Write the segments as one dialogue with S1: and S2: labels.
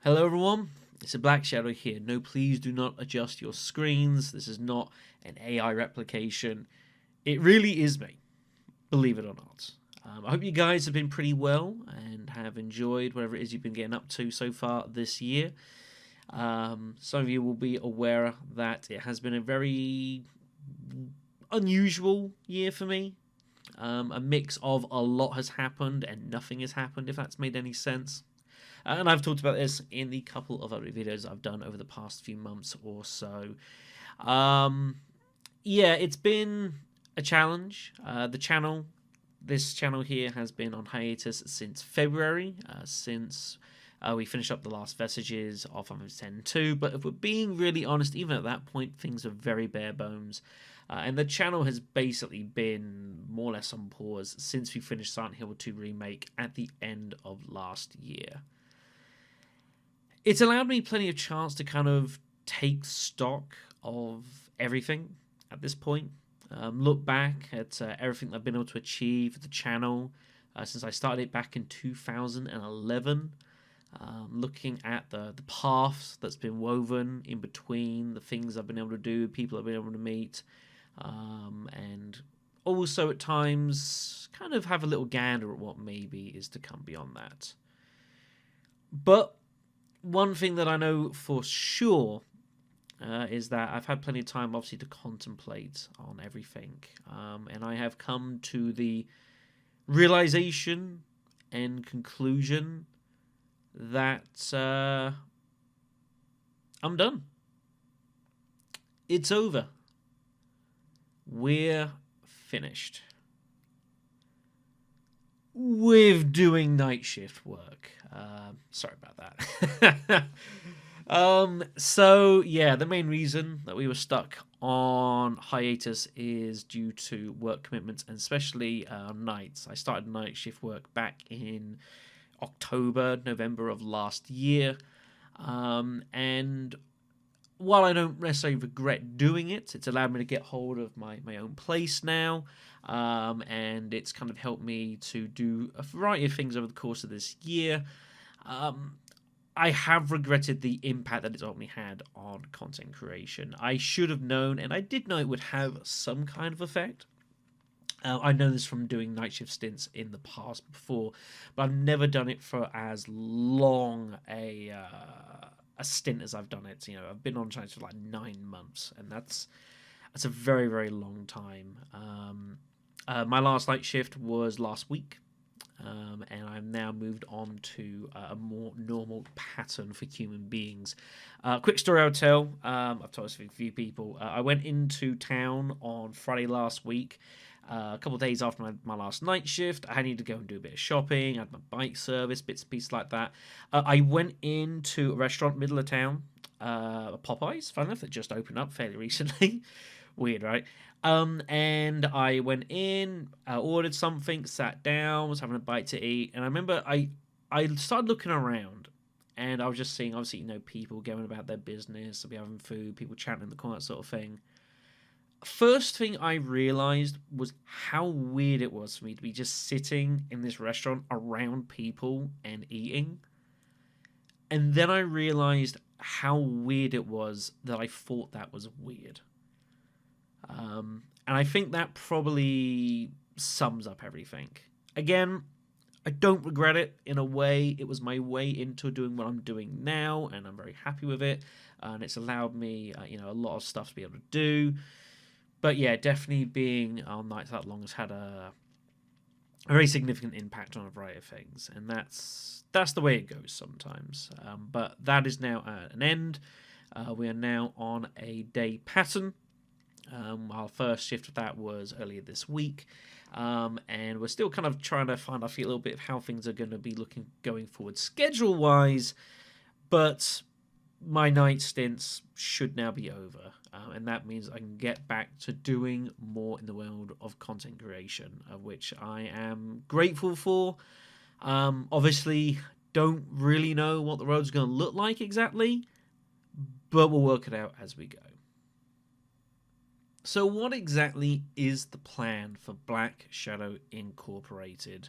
S1: Hello everyone, it's a Black Shadow here. No, please do not adjust your screens. This is not an AI replication. It really is me, believe it or not. I hope you guys have been pretty well and have enjoyed whatever it is you've been getting up to so far this year. Some of you will be aware that it has been a very unusual year for me. A mix of a lot has happened and nothing has happened, if that's made any sense. And I've talked about this in the couple of other videos I've done over the past few months or so. Yeah, it's been a challenge. This channel here has been on hiatus since February, since we finished up the last vestiges of Final Fantasy X-2. But if we're being really honest, even at that point, things are very bare bones. And the channel has basically been more or less on pause since we finished Silent Hill 2 Remake at the end of last year. It's allowed me plenty of chance to kind of take stock of everything at this point. Look back at everything I've been able to achieve with the channel since I started it back in 2011. Looking at the paths that's been woven in between the things I've been able to do, people I've been able to meet, and also at times kind of have a little gander at what maybe is to come beyond that. But one thing that I know for sure is that I've had plenty of time, obviously, to contemplate on everything. And I have come to the realization and conclusion that I'm done. It's over. We're finished with doing night shift work. Sorry about that. So yeah, the main reason that we were stuck on hiatus is due to work commitments, and especially nights. I started night shift work back in November of last year, and while I don't necessarily regret doing it, it's allowed me to get hold of my own place now, and it's kind of helped me to do a variety of things over the course of this year. I have regretted the impact that it's ultimately had on content creation. I should have known, and I did know it would have some kind of effect. I know this from doing night shift stints in the past before, but I've never done it for as long a stint as I've done it. You know, I've been on channels for like 9 months, and that's a very, very long time. My last night shift was last week, and I've now moved on to a more normal pattern for human beings. Quick story I'll tell. I've told this to a few people. I went into town on Friday last week. A couple of days after my last night shift, I needed to go and do a bit of shopping. I had my bike service, bits and pieces like that. I went into a restaurant middle of town, Popeyes, fun enough, that just opened up fairly recently. Weird, right? And I went in, ordered something, sat down, was having a bite to eat, and I remember I started looking around, and I was just seeing, obviously, people going about their business, be having food, people chatting in the corner, that sort of thing. First thing I realized was how weird it was for me to be just sitting in this restaurant around people and eating. And then I realized how weird it was that I thought that was weird. And I think that probably sums up everything. Again, I don't regret it in a way. It was my way into doing what I'm doing now, and I'm very happy with it. And it's allowed me, a lot of stuff to be able to do. But yeah, definitely being on nights that long has had a very significant impact on a variety of things, and that's the way it goes sometimes. But that is now at an end. We are now on a day pattern. Our first shift of that was earlier this week, and we're still kind of trying to find our feet a little bit of how things are going to be looking going forward schedule-wise, but my night stints should now be over, and that means I can get back to doing more in the world of content creation, of which I am grateful for. Obviously, don't really know what the road's going to look like exactly, but we'll work it out as we go. So what exactly is the plan for Black Shadow Incorporated?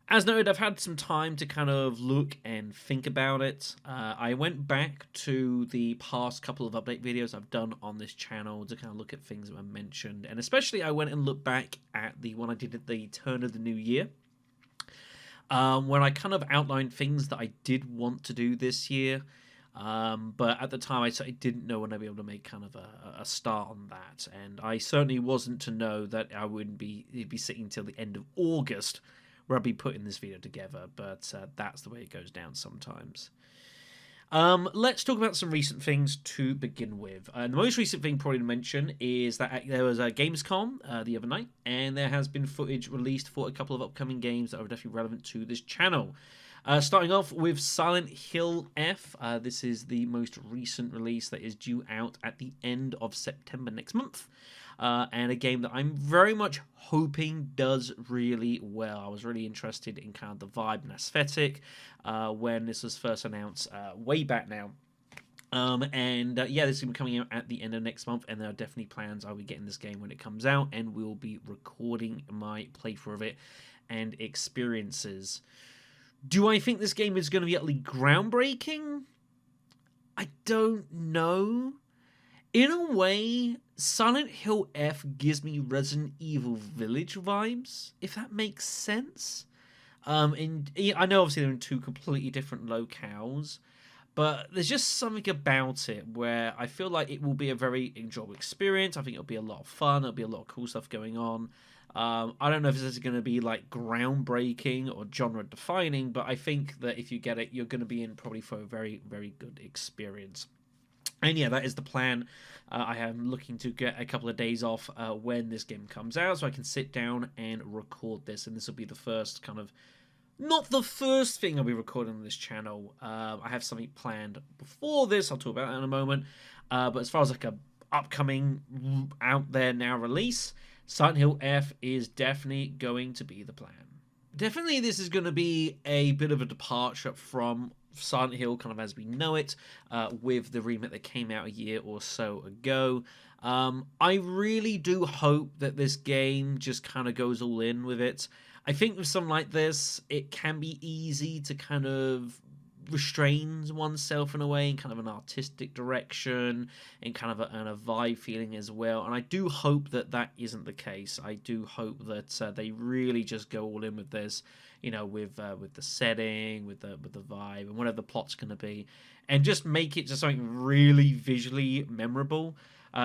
S1: As noted, I've had some time to kind of look and think about it. I went back to the past couple of update videos I've done on this channel to kind of look at things that were mentioned, and especially I went and looked back at the one I did at the turn of the new year, when I kind of outlined things that I did want to do this year. But at the time, I certainly didn't know when I'd be able to make kind of a start on that, and I certainly wasn't to know that I wouldn't be sitting till the end of August where I'll be putting this video together, but that's the way it goes down sometimes. Let's talk about some recent things to begin with. The most recent thing probably to mention is that there was a Gamescom the other night, and there has been footage released for a couple of upcoming games that are definitely relevant to this channel. Starting off with Silent Hill F. This is the most recent release that is due out at the end of September next month. And a game that I'm very much hoping does really well. I was really interested in kind of the vibe and aesthetic when this was first announced way back now. Yeah, this is going to be coming out at the end of next month, and there are definitely plans I'll be getting this game when it comes out, and we'll be recording my playthrough of it and experiences. Do I think this game is going to be utterly groundbreaking? I don't know. In a way, Silent Hill F gives me Resident Evil Village vibes, if that makes sense. And I know obviously they're in two completely different locales, but there's just something about it where I feel like it will be a very enjoyable experience. I think it'll be a lot of fun. There'll be a lot of cool stuff going on. I don't know if this is going to be like groundbreaking or genre defining, but I think that if you get it, you're going to be in probably for a very, very good experience. And yeah, that is the plan. I am looking to get a couple of days off when this game comes out, so I can sit down and record this. And this will be the first kind of, not the first thing I'll be recording on this channel. I have something planned before this. I'll talk about that in a moment. But as far as like a upcoming out there now release, Silent Hill F is definitely going to be the plan. Definitely this is going to be a bit of a departure from Silent Hill kind of as we know it, with the remake that came out a year or so ago. I really do hope that this game just kind of goes all in with it. I think with something like this, it can be easy to kind of restrain oneself in a way in kind of an artistic direction and kind of a vibe feeling as well, and I do hope that that isn't the case. I do hope that they really just go all in with this, you know, with the setting, with the vibe and whatever the plot's going to be, and just make it just something really visually memorable.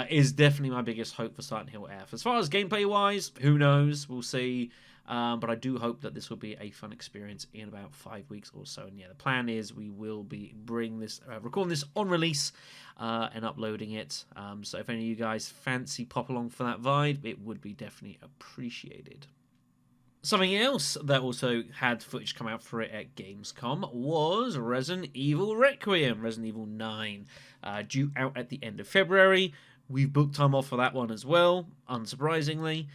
S1: Is definitely my biggest hope for Silent Hill F. As far as gameplay wise, who knows, we'll see. But I do hope that this will be a fun experience in about 5 weeks or so. And yeah, the plan is we will be recording this on release and uploading it. So if any of you guys fancy pop along for that vibe, it would be definitely appreciated. Something else that also had footage come out for it at Gamescom was Resident Evil Requiem, Resident Evil 9, due out at the end of February. We've booked time off for that one as well, unsurprisingly.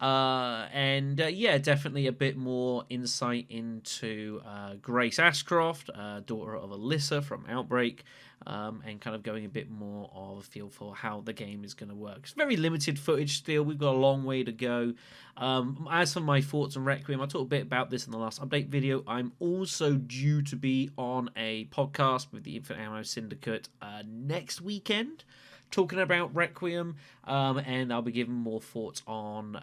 S1: Yeah, definitely a bit more insight into Grace Ashcroft, daughter of Alyssa from Outbreak, and kind of going a bit more of a feel for how the game is going to work. It's very limited footage still. We've got a long way to go. As for my thoughts on Requiem, I talked a bit about this in the last update video. I'm also due to be on a podcast with the Infinite Ammo Syndicate next weekend, talking about Requiem, and I'll be giving more thoughts on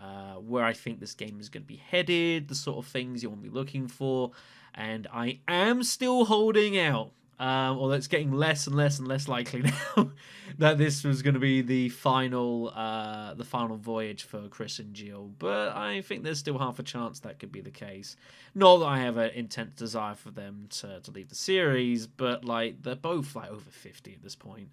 S1: where I think this game is going to be headed, the sort of things you want to be looking for, and I am still holding out, although it's getting less and less and less likely now that this was going to be the final voyage for Chris and Jill, but I think there's still half a chance that could be the case. Not that I have an intense desire for them to leave the series, but like they're both like over 50 at this point.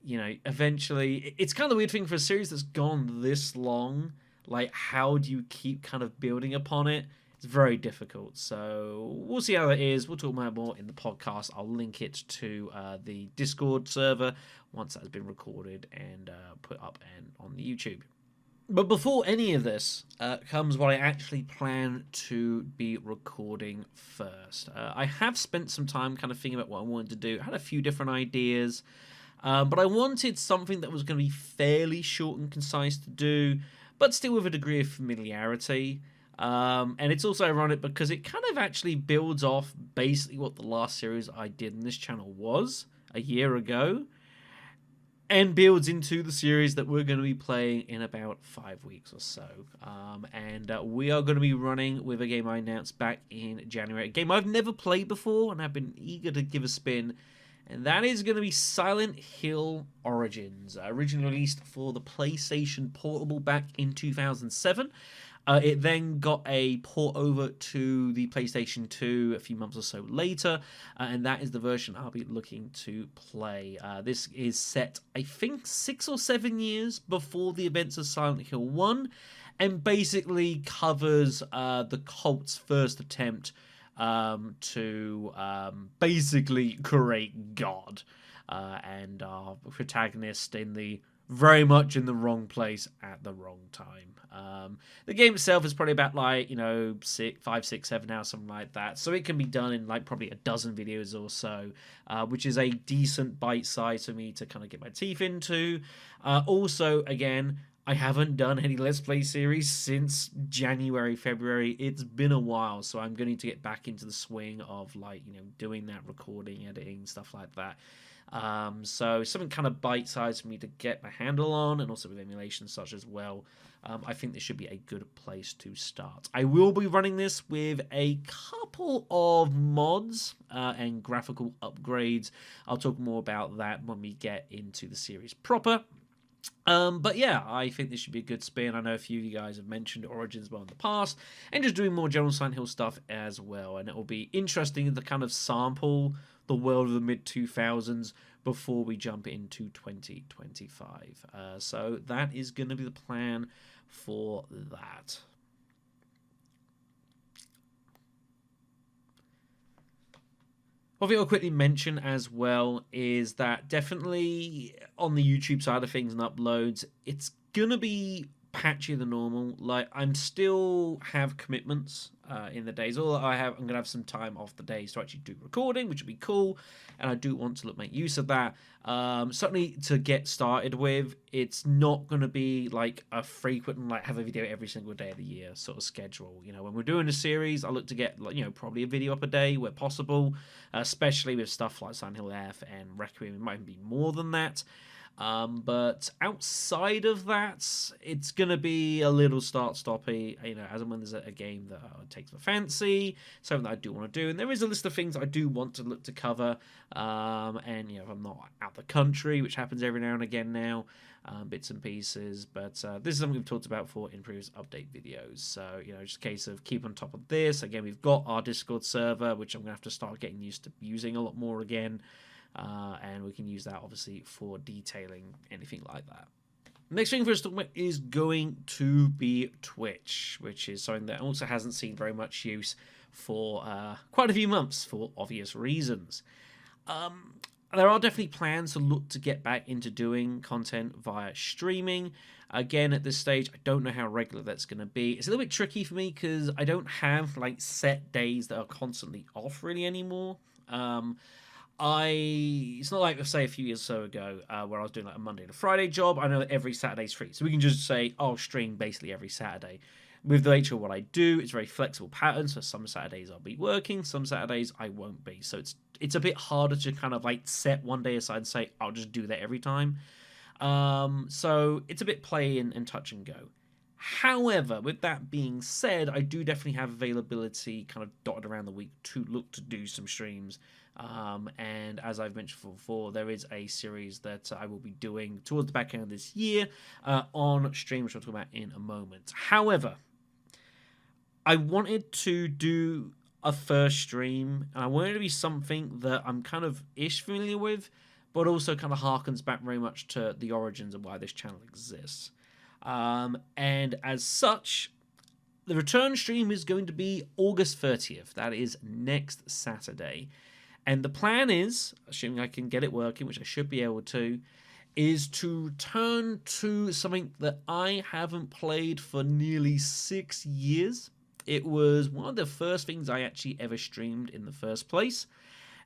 S1: You know, eventually, it's kind of the weird thing for a series that's gone this long. Like, how do you keep kind of building upon it? It's very difficult. So we'll see how that is. We'll talk about more in the podcast. I'll link it to the Discord server once that has been recorded and put up and on the YouTube. But before any of this comes what I actually plan to be recording first. I have spent some time kind of thinking about what I wanted to do. I had a few different ideas. But I wanted something that was going to be fairly short and concise to do, but still with a degree of familiarity. And it's also ironic because it kind of actually builds off basically what the last series I did in this channel was a year ago, and builds into the series that we're going to be playing in about 5 weeks or so. And we are going to be running with a game I announced back in January, a game I've never played before and I've been eager to give a spin, and that is going to be Silent Hill Origins, originally released for the PlayStation Portable back in 2007. It then got a port over to the PlayStation 2 a few months or so later, and that is the version I'll be looking to play. This is set, I think, 6 or 7 years before the events of Silent Hill 1, and basically covers the cult's first attempt to basically create God, and our protagonist very much in the wrong place at the wrong time. The game itself is probably about 5, 6, 7 hours, something like that. So it can be done in probably a dozen videos or so, which is a decent bite size for me to kind of get my teeth into. Also, again, I haven't done any Let's Play series since January, February. It's been a while, so I'm going to need to get back into the swing of doing that, recording, editing, stuff like that. So something kind of bite-sized for me to get my handle on, and also with emulation such as well. I think this should be a good place to start. I will be running this with a couple of mods and graphical upgrades. I'll talk more about that when we get into the series proper. But yeah, I think this should be a good spin. I know a few of you guys have mentioned Origins well in the past, and just doing more general Silent Hill stuff as well. And it will be interesting to kind of sample the world of the mid-2000s before we jump into 2025. So that is going to be the plan for that. What I'll quickly mention as well is that definitely on the YouTube side of things and uploads, it's going to be patchier than normal. I'm still have commitments in the days. I'm going to have some time off the days to actually do recording, which would be cool, and I do want to make use of that. Certainly to get started with, it's not going to be a frequent have a video every single day of the year sort of schedule. When we're doing a series, I look to get probably a video up a day where possible, especially with stuff like Silent Hill F and Requiem. It might even be more than that. But outside of that, it's going to be a little start-stoppy, as and when there's a game that takes my fancy, something that I do want to do. And there is a list of things I do want to look to cover. And, if I'm not out the country, which happens every now and again now, bits and pieces. But this is something we've talked about for in previous update videos. So, just a case of keep on top of this. Again, we've got our Discord server, which I'm going to have to start getting used to using a lot more again. And we can use that obviously for detailing anything like that. Next thing for us to talk about is going to be Twitch, which is something that also hasn't seen very much use for quite a few months for obvious reasons. There are definitely plans to look to get back into doing content via streaming. Again, at this stage, I don't know how regular that's going to be. It's a little bit tricky for me because I don't have set days that are constantly off really anymore. It's not like, say, a few years or so ago where I was doing a Monday to Friday job. I know that every Saturday's free. So we can just say, I'll stream basically every Saturday. With the nature of what I do, it's very flexible pattern. So some Saturdays I'll be working, some Saturdays I won't be. So it's a bit harder to kind of set one day aside and say, I'll just do that every time. So it's a bit play and touch and go. However, with that being said, I do definitely have availability kind of dotted around the week to look to do some streams. And as I've mentioned before, there is a series that I will be doing towards the back end of this year on stream, which I'll talk about in a moment. However, I wanted to do a first stream, and I wanted it to be something that I'm kind of familiar with, but also kind of harkens back very much to the origins of why this channel exists. And as such, the return stream is going to be August 30th. That is next Saturday. And the plan is, assuming I can get it working, which I should be able to, is to return to something that I haven't played for nearly 6 years. It was one of the first things I actually ever streamed in the first place.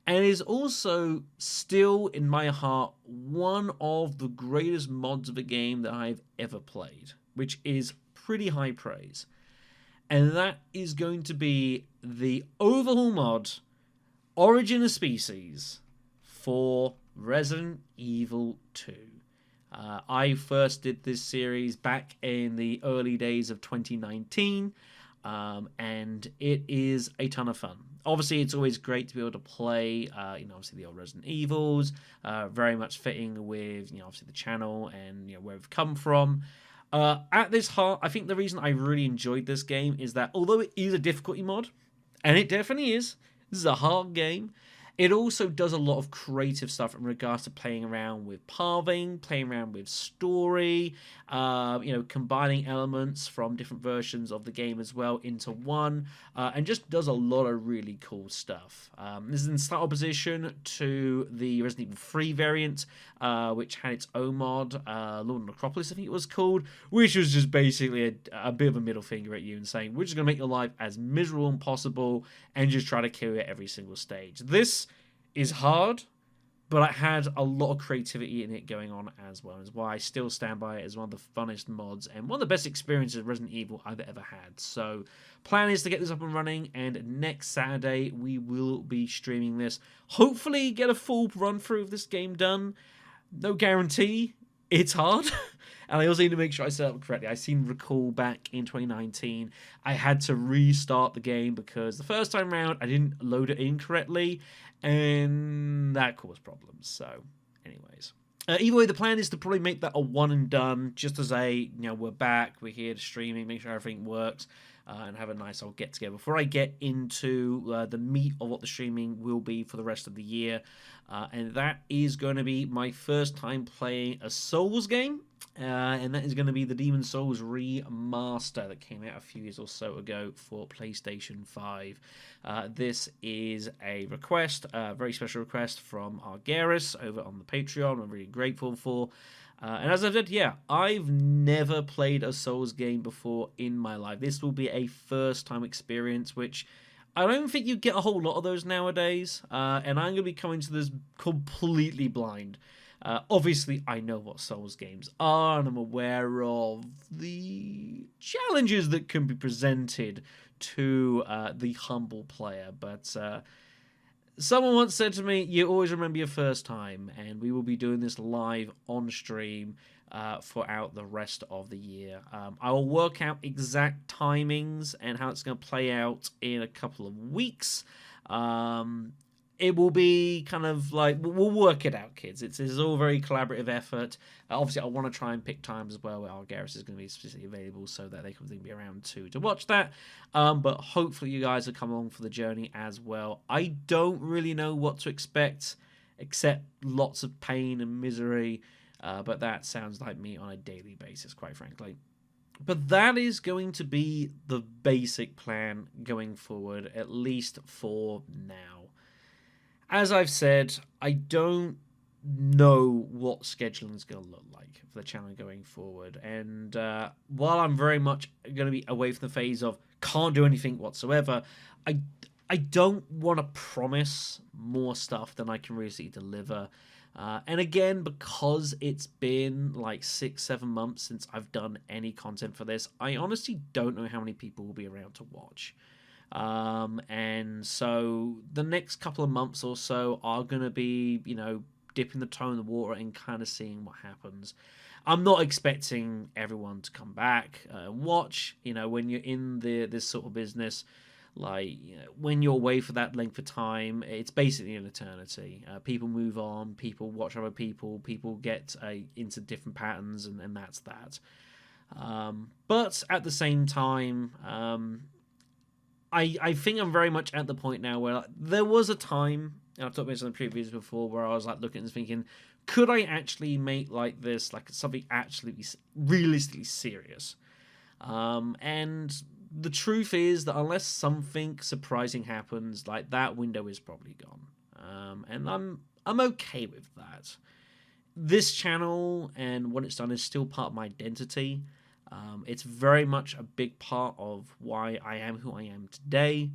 S1: And is also still, in my heart, one of the greatest mods of a game that I've ever played, which is pretty high praise. and that is going to be the overhaul mod Origin of Species for Resident Evil 2. I first did this series back in the early days of 2019, and it is a ton of fun. Obviously, it's always great to be able to play, obviously the old Resident Evils, very much fitting with, obviously the channel and, where we've come from. At this heart, I think the reason I really enjoyed this game is that although it is a difficulty mod, and it definitely is, this is a hard game, it also does a lot of creative stuff in regards to playing around with pathing, playing around with story, combining elements from different versions of the game as well into one, and just does a lot of really cool stuff. This is in slight opposition to the Resident Evil 3 variant, which had its own mod, Lord of Necropolis, I think it was called, which was just basically a bit of a middle finger at you and saying, we're just going to make your life as miserable as possible and just try to kill you at every single stage. This is hard, but it had a lot of creativity in it going on as well. Is why I still stand by it as one of the funnest mods and one of the best experiences of Resident Evil I've ever had. So, plan is to get this up and running, and next Saturday we will be streaming this. Hopefully, get a full run through of this game done. No guarantee. It's hard. And I also need to make sure I set up correctly. I seem to recall back in 2019, I had to restart the game because the first time around, I didn't load it in correctly, and that caused problems. So, anyways. Either way, the plan is to probably make that a one and done, just as we're back, we're here to streaming, make sure everything works, and have a nice old get together before I get into the meat of what the streaming will be for the rest of the year. And that is going to be my first time playing a Souls game. And that is going to be the Demon's Souls remaster that came out a few years or so ago for PlayStation 5. This is a request, a very special request from Argaris over on the Patreon. I'm really grateful for. And as I said, I've never played a Souls game before in my life. This will be a first-time experience, which I don't think you get a whole lot of those nowadays. And I'm going to be coming to this completely blind. Obviously, I know what Souls games are, and I'm aware of the challenges that can be presented to the humble player. But someone once said to me, you always remember your first time, and we will be doing this live on stream throughout the rest of the year. I will work out exact timings and how it's going to play out in a couple of weeks. It will be kind of like, we'll work it out, kids. It's all very collaborative effort. Obviously, I want to try and pick times as well where Argaris is going to be specifically available so that they can be around too to watch that. But hopefully you guys will come along for the journey as well. I don't really know what to expect, except lots of pain and misery. But that sounds like me on a daily basis, quite frankly. But that is going to be the basic plan going forward, at least for now. As I've said, I don't know what scheduling is going to look like for the channel going forward. And while I'm very much going to be away from the phase of can't do anything whatsoever, I don't want to promise more stuff than I can really deliver. And again, because it's been like 6-7 months since I've done any content for this, I honestly don't know how many people will be around to watch. And so the next couple of months or so are going to be, dipping the toe in the water and kind of seeing what happens. I'm not expecting everyone to come back and watch. When you're in this sort of business, like, when you're away for that length of time, it's basically an eternity. People move on, people watch other people get into different patterns, and that's that. But at the same time, I think I'm very much at the point now where there was a time, and I've talked about this in the previews before, where I was like looking and thinking, could I actually make like this, like something actually realistically serious? And the truth is that unless something surprising happens, like that window is probably gone. And I'm okay with that. This channel and what it's done is still part of my identity. It's very much a big part of why I am who I am today.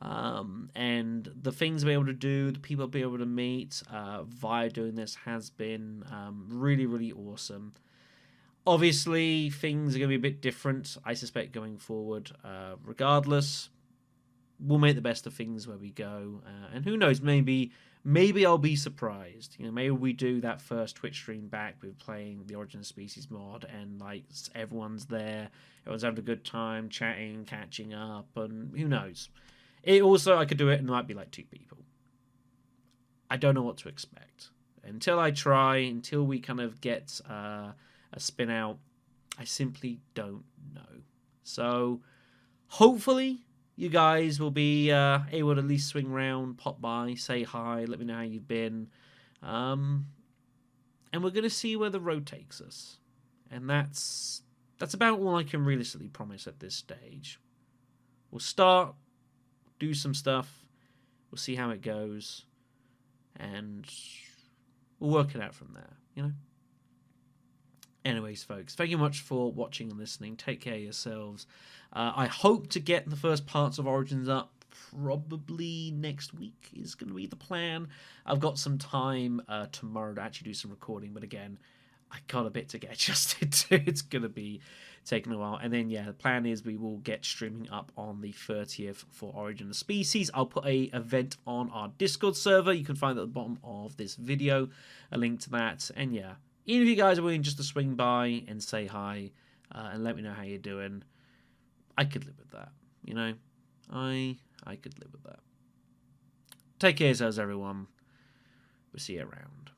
S1: And the things I've been able to do, the people I've been able to meet via doing this has been really, really awesome. Obviously, things are going to be a bit different, I suspect, going forward. Regardless, we'll make the best of things where we go. And who knows, maybe I'll be surprised. You know, maybe we do that first Twitch stream back with playing the Origin of Species mod, and like everyone's there, everyone's having a good time, chatting, catching up, and who knows. It also, I could do it, and it might be like 2 people. I don't know what to expect until I try. Until we kind of get a spin out, I simply don't know. So hopefully you guys will be able to at least swing round, pop by, say hi, let me know how you've been. And we're going to see where the road takes us. And that's about all I can realistically promise at this stage. We'll start, do some stuff, we'll see how it goes, and we'll work it out from there, you know? Anyways, folks, thank you much for watching and listening. Take care of yourselves. I hope to get the first parts of Origins up probably next week is going to be the plan. I've got some time tomorrow to actually do some recording, but again, I got a bit to get adjusted to. It's going to be taking a while. And then, yeah, the plan is we will get streaming up on the 30th for Origin of Species. I'll put a event on our Discord server. You can find it at the bottom of this video, a link to that. And yeah, even if you guys are willing just to swing by and say hi and let me know how you're doing, I could live with that, you know? I could live with that. Take care of yourselves, everyone. We'll see you around.